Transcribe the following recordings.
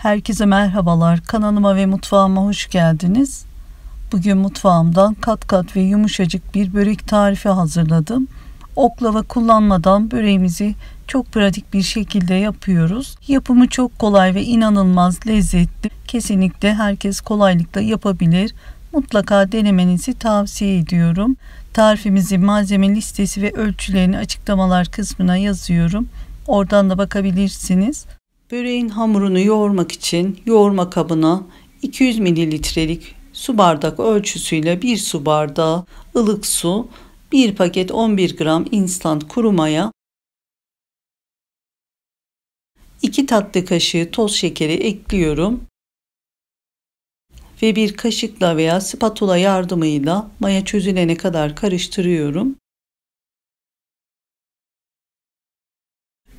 Herkese merhabalar. Kanalıma ve mutfağıma hoş geldiniz. Bugün mutfağımdan kat kat ve yumuşacık bir börek tarifi hazırladım. Oklava kullanmadan böreğimizi çok pratik bir şekilde yapıyoruz. Yapımı çok kolay ve inanılmaz lezzetli. Kesinlikle herkes kolaylıkla yapabilir. Mutlaka denemenizi tavsiye ediyorum. Tarifimizin malzeme listesi ve ölçülerini açıklamalar kısmına yazıyorum. Oradan da bakabilirsiniz. Böreğin hamurunu yoğurmak için yoğurma kabına 200 mililitrelik su bardak ölçüsüyle 1 su bardağı ılık su, 1 paket 11 gram instant kuru maya, 2 tatlı kaşığı toz şekeri ekliyorum ve bir kaşıkla veya spatula yardımıyla maya çözülene kadar karıştırıyorum.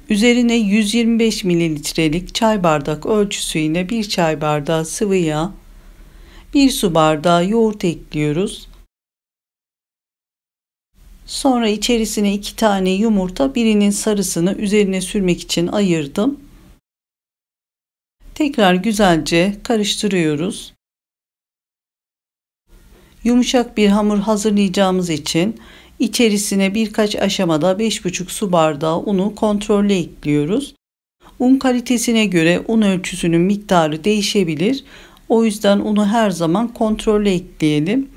Üzerine 125 mililitrelik çay bardak ölçüsüyle 1 çay bardağı sıvı yağ, 1 su bardağı yoğurt ekliyoruz. Sonra içerisine 2 tane yumurta, birinin sarısını üzerine sürmek için ayırdım. Tekrar güzelce karıştırıyoruz. Yumuşak bir hamur hazırlayacağımız için içerisine birkaç aşamada 5,5 su bardağı unu kontrollü ekliyoruz. Un kalitesine göre un ölçüsünün miktarı değişebilir. O yüzden unu her zaman kontrollü ekleyelim.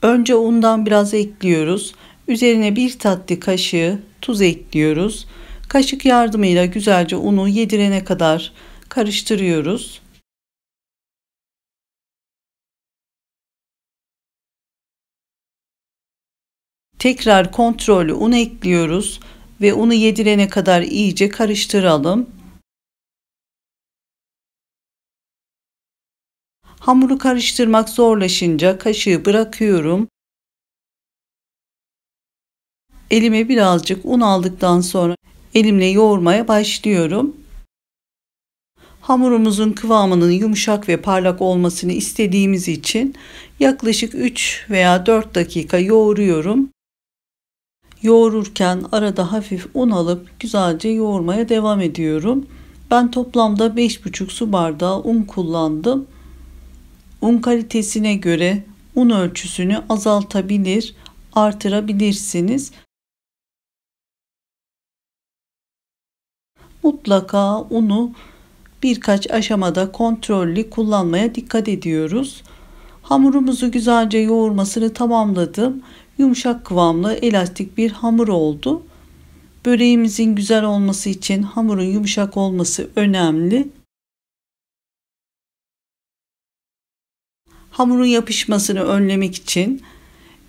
Önce undan biraz ekliyoruz. Üzerine 1 tatlı kaşığı tuz ekliyoruz. Kaşık yardımıyla güzelce unu yedirene kadar karıştırıyoruz. Tekrar kontrollü un ekliyoruz ve unu yedirene kadar iyice karıştıralım. Hamuru karıştırmak zorlaşınca kaşığı bırakıyorum. Elime birazcık un aldıktan sonra elimle yoğurmaya başlıyorum. Hamurumuzun kıvamının yumuşak ve parlak olmasını istediğimiz için yaklaşık 3 veya 4 dakika yoğuruyorum. Yoğururken arada hafif un alıp güzelce yoğurmaya devam ediyorum. Ben toplamda 5,5 su bardağı un kullandım. Un kalitesine göre un ölçüsünü azaltabilir, artırabilirsiniz. Mutlaka unu birkaç aşamada kontrollü kullanmaya dikkat ediyoruz. Hamurumuzu güzelce yoğurmasını tamamladım. Yumuşak kıvamlı, elastik bir hamur oldu. Böreğimizin güzel olması için hamurun yumuşak olması önemli. Hamurun yapışmasını önlemek için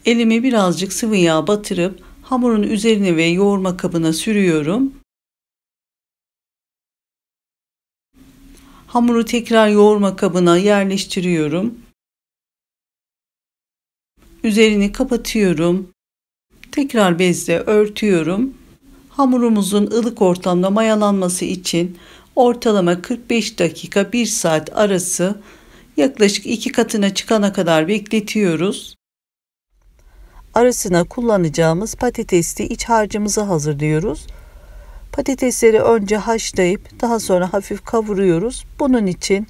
elime birazcık sıvı yağ batırıp hamurun üzerine ve yoğurma kabına sürüyorum. Hamuru tekrar yoğurma kabına yerleştiriyorum. Üzerini kapatıyorum. Tekrar bezle örtüyorum. Hamurumuzun ılık ortamda mayalanması için ortalama 45 dakika 1 saat arası yaklaşık 2 katına çıkana kadar bekletiyoruz. Arasına kullanacağımız patatesli iç harcımızı hazırlıyoruz. Patatesleri önce haşlayıp daha sonra hafif kavuruyoruz. Bunun için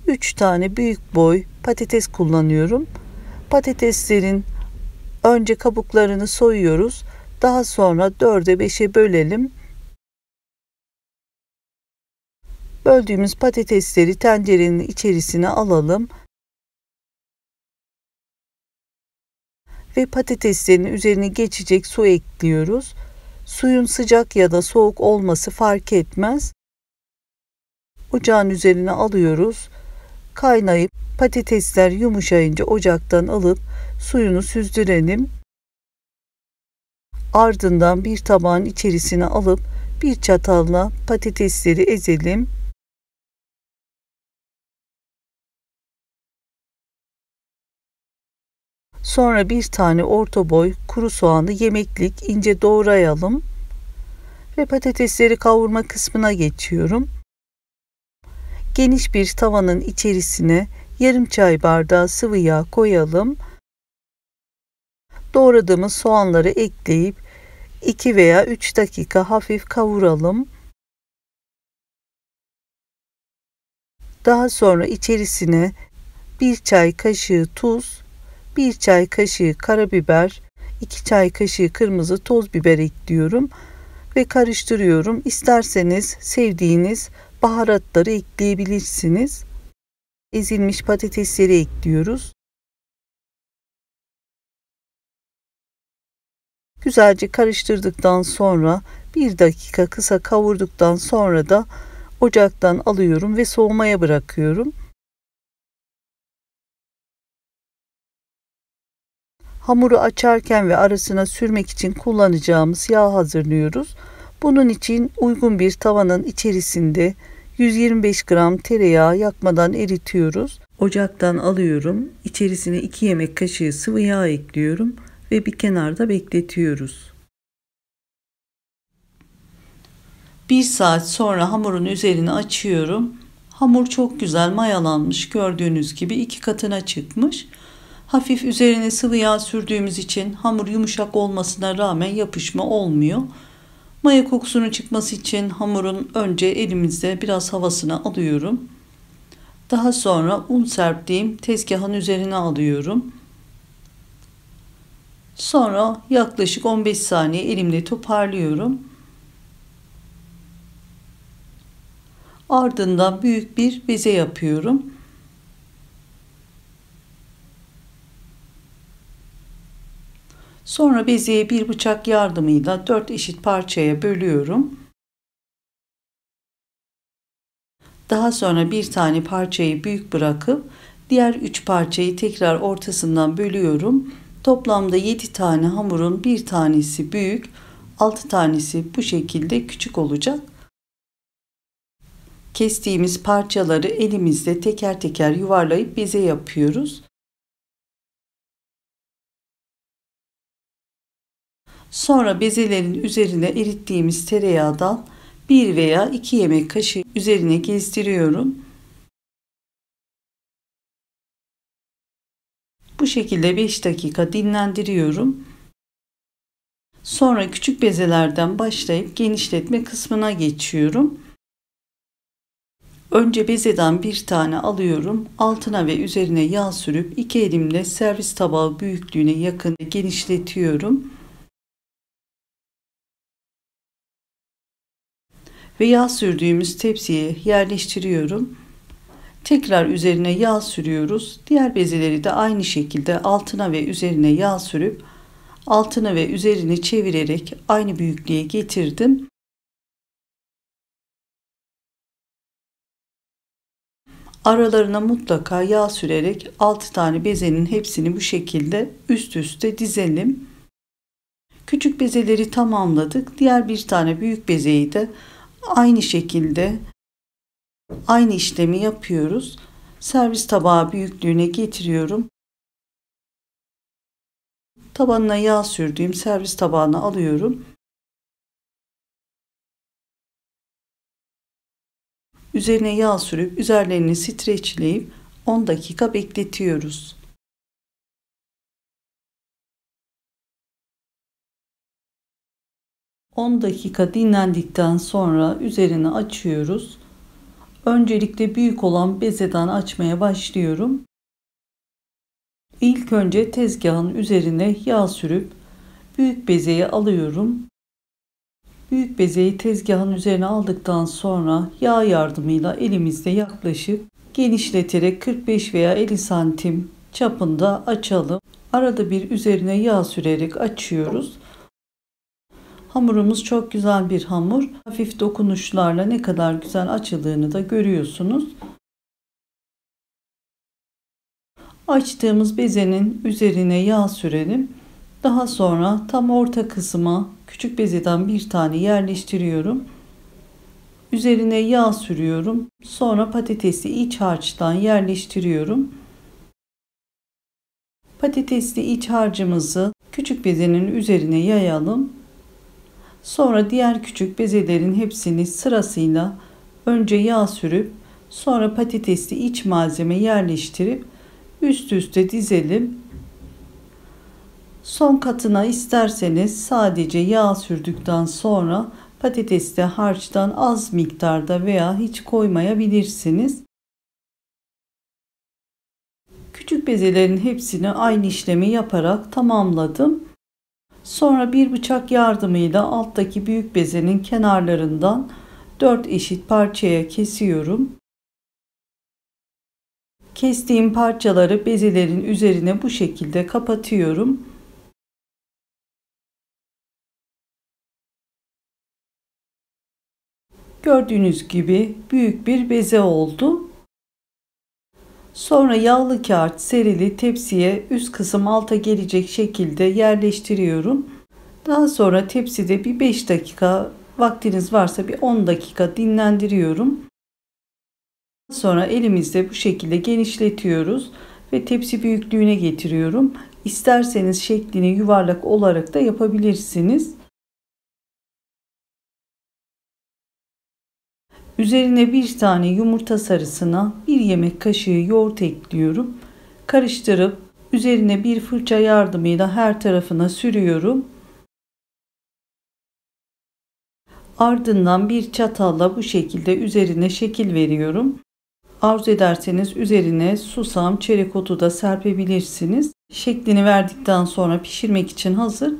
3 tane büyük boy patates kullanıyorum. Patateslerin önce kabuklarını soyuyoruz. Daha sonra 4'e 5'e bölelim. Böldüğümüz patatesleri tencerenin içerisine alalım. Ve patateslerin üzerine geçecek su ekliyoruz. Suyun sıcak ya da soğuk olması fark etmez. Ocağın üzerine alıyoruz. Kaynayıp patatesler yumuşayınca ocaktan alıp suyunu süzdürelim. Ardından bir tabağın içerisine alıp bir çatalla patatesleri ezelim. Sonra bir tane orta boy kuru soğanı yemeklik ince doğrayalım ve patatesleri kavurma kısmına geçiyorum. Geniş bir tavanın içerisine yarım çay bardağı sıvı yağ koyalım. Doğradığımız soğanları ekleyip 2 veya 3 dakika hafif kavuralım. Daha sonra içerisine 1 çay kaşığı tuz, 1 çay kaşığı karabiber, 2 çay kaşığı kırmızı toz biber ekliyorum ve karıştırıyorum. İsterseniz sevdiğiniz baharatları ekleyebilirsiniz. Ezilmiş patatesleri ekliyoruz. Güzelce karıştırdıktan sonra 1 dakika kısa kavurduktan sonra da ocaktan alıyorum ve soğumaya bırakıyorum. Hamuru açarken ve arasına sürmek için kullanacağımız yağ hazırlıyoruz. Bunun için uygun bir tavanın içerisinde 125 gram tereyağı yakmadan eritiyoruz. Ocaktan alıyorum. İçerisine 2 yemek kaşığı sıvı yağ ekliyorum ve bir kenarda bekletiyoruz. 1 saat sonra hamurun üzerini açıyorum. Hamur çok güzel mayalanmış. Gördüğünüz gibi 2 katına çıkmış. Hafif üzerine sıvı yağ sürdüğümüz için hamur yumuşak olmasına rağmen yapışma olmuyor. Maya kokusunun çıkması için hamurun önce elimizde biraz havasını alıyorum. Daha sonra un serptiğim tezgahın üzerine alıyorum. Sonra yaklaşık 15 saniye elimle toparlıyorum. Ardından büyük bir beze yapıyorum. Sonra bezeyi bir bıçak yardımıyla 4 eşit parçaya bölüyorum. Daha sonra bir tane parçayı büyük bırakıp diğer 3 parçayı tekrar ortasından bölüyorum. Toplamda 7 tane hamurun bir tanesi büyük, 6 tanesi bu şekilde küçük olacak. Kestiğimiz parçaları elimizde teker teker yuvarlayıp beze yapıyoruz. Sonra bezelerin üzerine erittiğimiz tereyağından 1 veya 2 yemek kaşığı üzerine gezdiriyorum. Bu şekilde 5 dakika dinlendiriyorum. Sonra küçük bezelerden başlayıp genişletme kısmına geçiyorum. Önce bezeden bir tane alıyorum. Altına ve üzerine yağ sürüp 2 elimle servis tabağı büyüklüğüne yakın genişletiyorum. Ve yağ sürdüğümüz tepsiye yerleştiriyorum. Tekrar üzerine yağ sürüyoruz. Diğer bezeleri de aynı şekilde altına ve üzerine yağ sürüp altını ve üzerini çevirerek aynı büyüklüğe getirdim. Aralarına mutlaka yağ sürerek 6 tane bezenin hepsini bu şekilde üst üste dizelim. Küçük bezeleri tamamladık. Diğer bir tane büyük bezeyi de aynı şekilde aynı işlemi yapıyoruz. Servis tabağı büyüklüğüne getiriyorum. Tabanına yağ sürdüğüm servis tabağına alıyorum. Üzerine yağ sürüp üzerlerini streçleyip 10 dakika bekletiyoruz. On dakika dinlendikten sonra üzerini açıyoruz. Öncelikle büyük olan bezeden açmaya başlıyorum. İlk önce tezgahın üzerine yağ sürüp büyük bezeyi alıyorum. Büyük bezeyi tezgahın üzerine aldıktan sonra yağ yardımıyla elimizde yaklaşık genişleterek 45 veya 50 santim çapında açalım. Arada bir üzerine yağ sürerek açıyoruz. Hamurumuz çok güzel bir hamur. Hafif dokunuşlarla ne kadar güzel açıldığını da görüyorsunuz. Açtığımız bezenin üzerine yağ sürelim. Daha sonra tam orta kısma küçük bezeden bir tane yerleştiriyorum. Üzerine yağ sürüyorum. Sonra patatesli iç harçtan yerleştiriyorum. Patatesli iç harcımızı küçük bezenin üzerine yayalım. Sonra diğer küçük bezelerin hepsini sırasıyla önce yağ sürüp sonra patatesli iç malzeme yerleştirip üst üste dizelim. Son katına isterseniz sadece yağ sürdükten sonra patatesli harçtan az miktarda veya hiç koymayabilirsiniz. Küçük bezelerin hepsini aynı işlemi yaparak tamamladım. Sonra bir bıçak yardımıyla alttaki büyük bezenin kenarlarından 4 eşit parçaya kesiyorum. Kestiğim parçaları bezelerin üzerine bu şekilde kapatıyorum. Gördüğünüz gibi büyük bir beze oldu. Sonra yağlı kağıt serili tepsiye üst kısım alta gelecek şekilde yerleştiriyorum. Daha sonra tepside bir 5 dakika, vaktiniz varsa bir 10 dakika dinlendiriyorum. Sonra elimizde bu şekilde genişletiyoruz ve tepsi büyüklüğüne getiriyorum. İsterseniz şeklini yuvarlak olarak da yapabilirsiniz. Üzerine bir tane yumurta sarısına 1 yemek kaşığı yoğurt ekliyorum. Karıştırıp üzerine bir fırça yardımıyla her tarafına sürüyorum. Ardından bir çatalla bu şekilde üzerine şekil veriyorum. Arzu ederseniz üzerine susam, çörek otu da serpebilirsiniz. Şeklini verdikten sonra pişirmek için hazır.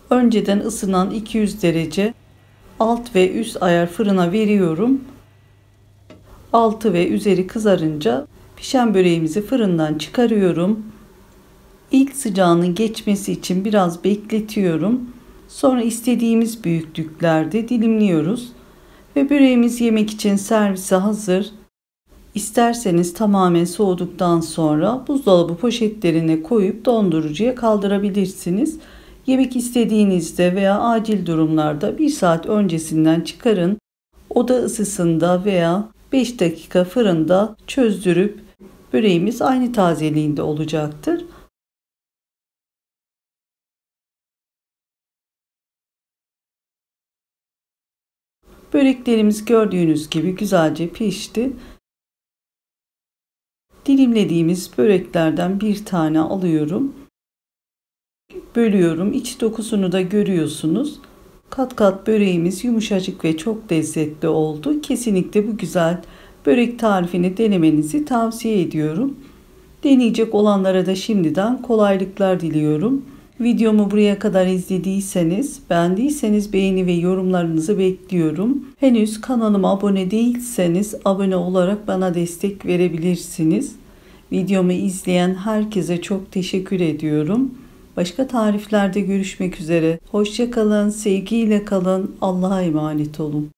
Önceden ısınan 200 derece alt ve üst ayar fırına veriyorum. Altı ve üzeri kızarınca pişen böreğimizi fırından çıkarıyorum. İlk sıcağının geçmesi için biraz bekletiyorum. Sonra istediğimiz büyüklüklerde dilimliyoruz. Ve böreğimiz yemek için servise hazır. İsterseniz tamamen soğuduktan sonra buzdolabı poşetlerine koyup dondurucuya kaldırabilirsiniz. Yemek istediğinizde veya acil durumlarda 1 saat öncesinden çıkarın. Oda ısısında veya 5 dakika fırında çözdürüp böreğimiz aynı tazeliğinde olacaktır. Böreklerimiz gördüğünüz gibi güzelce pişti. Dilimlediğimiz böreklerden bir tane alıyorum. Bölüyorum. İç dokusunu da görüyorsunuz. Kat kat böreğimiz yumuşacık ve çok lezzetli oldu. Kesinlikle bu güzel börek tarifini denemenizi tavsiye ediyorum. Deneyecek olanlara da şimdiden kolaylıklar diliyorum. Videomu buraya kadar izlediyseniz, beğendiyseniz beğeni ve yorumlarınızı bekliyorum. Henüz kanalıma abone değilseniz abone olarak bana destek verebilirsiniz. Videomu izleyen herkese çok teşekkür ediyorum. Başka tariflerde görüşmek üzere. Hoşça kalın, sevgiyle kalın, Allah'a emanet olun.